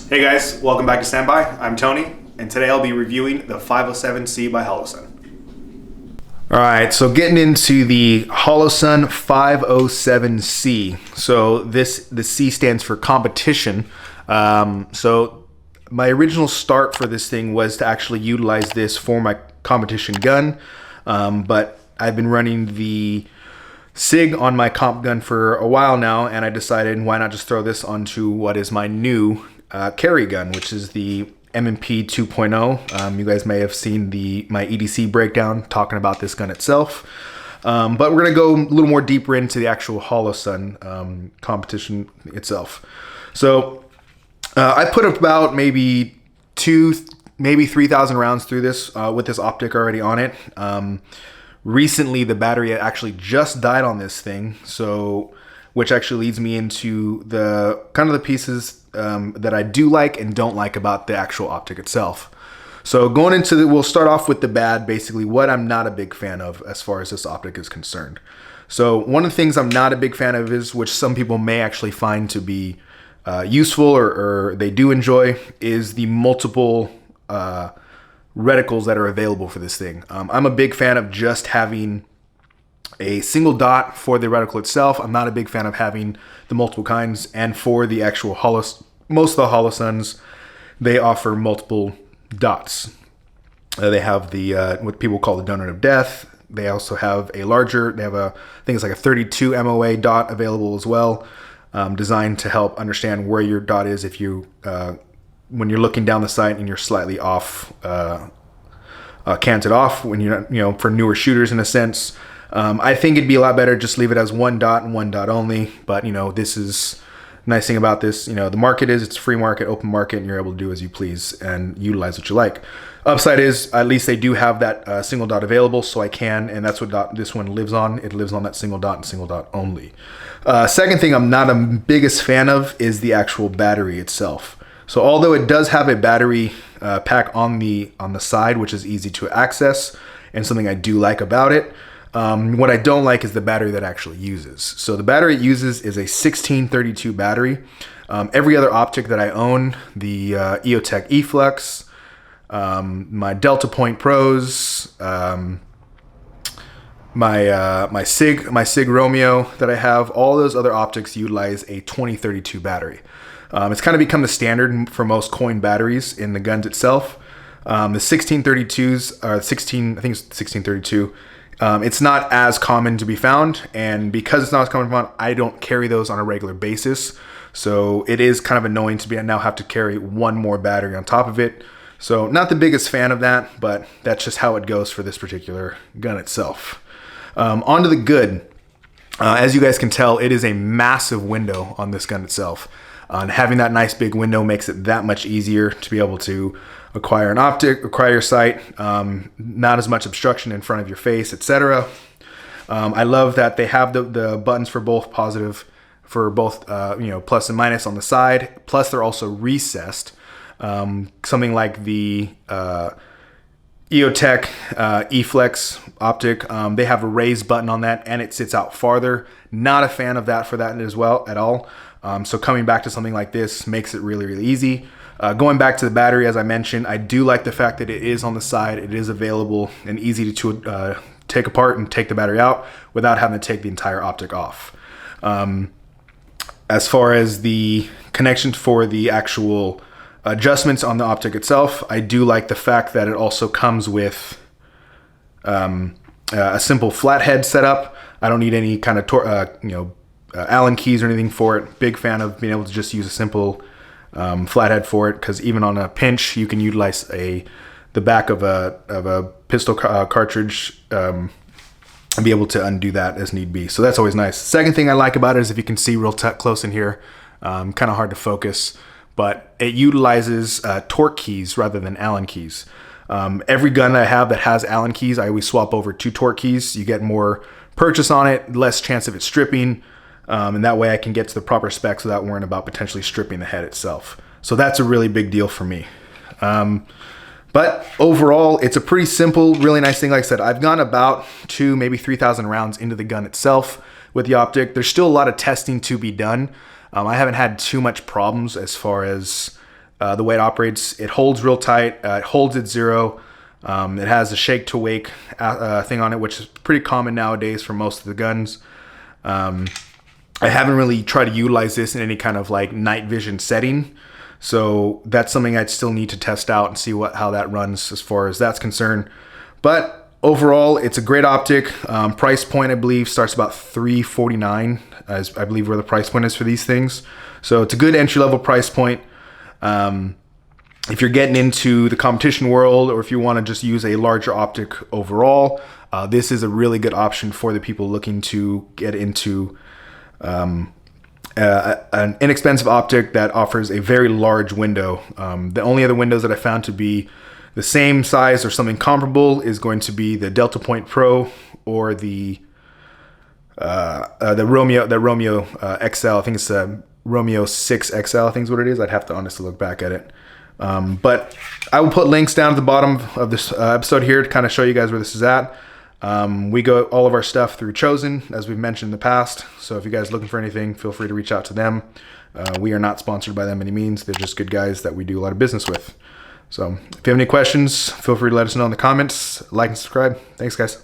Hey guys, welcome back to Standby. I'm Tony, and today I'll be reviewing the 507C by HOLOSUN. Alright, so getting into the HOLOSUN 507C. So the C stands for competition. So my original start for this thing was to actually utilize this for my competition gun, but I've been running the SIG on my comp gun for a while now, and I decided why not just throw this onto what is my new carry gun, which is the M&P 2.0. You guys may have seen my EDC breakdown talking about this gun itself, but we're going to go a little more deeper into the actual HOLOSUN competition itself. So I put about maybe 3,000 rounds through this with this optic already on it. Recently, the battery actually just died on this thing, so which actually leads me into the kind of the pieces that I do like and don't like about the actual optic itself. So going into we'll start off with the bad, basically what I'm not a big fan of as far as this optic is concerned. So one of the things I'm not a big fan of is, which some people may actually find to be useful or they do enjoy, is the multiple reticles that are available for this thing. I'm a big fan of just having a single dot for the reticle itself. I'm not a big fan of having the multiple kinds, and for the actual most of the HOLOSUNs, they offer multiple dots. They have the what people call the donut of death. They also have a larger, they have I think it's like a 32 MOA dot available as well, designed to help understand where your dot is if you when you're looking down the sight and you're slightly off, canted off when you're, for newer shooters in a sense. I think it'd be a lot better just leave it as one dot and one dot only, but this is nice thing about this, the market is it's free market, open market, and you're able to do as you please and utilize what you like. Upside is at least they do have that single dot available, so I can, and that's what this one lives on. It lives on that single dot and single dot only. Second thing I'm not a biggest fan of is the actual battery itself. So although it does have a battery pack on the side, which is easy to access and something I do like about it, what I don't like is the battery that it actually uses. So the battery it uses is a 1632 battery. Every other optic that I own, the EOTech eFlux, my Delta Point Pros, my SIG Romeo that I have, all those other optics utilize a 2032 battery. It's kind of become the standard for most coin batteries in the guns itself. The 1632s are I think it's 1632. It's not as common to be found, and because it's not as common to be found, I don't carry those on a regular basis. So it is kind of annoying to now have to carry one more battery on top of it. So not the biggest fan of that, but that's just how it goes for this particular gun itself. Onto the good. As you guys can tell, it is a massive window on this gun itself. And having that nice big window makes it that much easier to be able to acquire an optic, acquire your sight, not as much obstruction in front of your face, etc. I love that they have the buttons for both plus and minus on the side, plus they're also recessed. Something like the EOTech eFlex optic, they have a raised button on that and it sits out farther. Not a fan of that for that as well at all. So coming back to something like this makes it really, really easy. Going back to the battery, as I mentioned, I do like the fact that it is on the side, it is available and easy to take apart and take the battery out without having to take the entire optic off. As far as the connection for the actual adjustments on the optic itself, I do like the fact that it also comes with a simple flathead setup. I don't need any kind of Allen keys or anything for it. Big fan of being able to just use a simple flathead for it, because even on a pinch you can utilize the back of a pistol cartridge and be able to undo that as need be. So that's always nice. Second thing I like about it is, if you can see real close in here, kind of hard to focus, but it utilizes torque keys rather than Allen keys. Every gun that I have that has Allen keys, I always swap over to torque keys. You get more purchase on it, less chance of it stripping. And that way I can get to the proper specs without worrying about potentially stripping the head itself. So that's a really big deal for me. But overall, it's a pretty simple, really nice thing. Like I said, I've gone about 2,000, maybe 3,000 rounds into the gun itself with the optic. There's still a lot of testing to be done. I haven't had too much problems as far as the way it operates. It holds real tight. It holds at 0. It has a shake to wake thing on it, which is pretty common nowadays for most of the guns. I haven't really tried to utilize this in any kind of like night vision setting, so that's something I'd still need to test out and see how that runs as far as that's concerned. But overall, it's a great optic. Price point, I believe, starts about $349, as I believe where the price point is for these things. So it's a good entry-level price point. If you're getting into the competition world, or if you want to just use a larger optic overall, this is a really good option for the people looking to get into an inexpensive optic that offers a very large window. The only other windows that I found to be the same size or something comparable is going to be the Delta Point Pro or the Romeo XL. I think it's a Romeo 6 XL. I think is what it is. I'd have to honestly look back at it. But I will put links down at the bottom of this episode here to kind of show you guys where this is at. We go all of our stuff through HOLOSUN, as we've mentioned in the past. So if you guys are looking for anything, feel free to reach out to them. We are not sponsored by them by any means. They're just good guys that we do a lot of business with. So if you have any questions, feel free to let us know in the comments. Like and subscribe. Thanks, guys.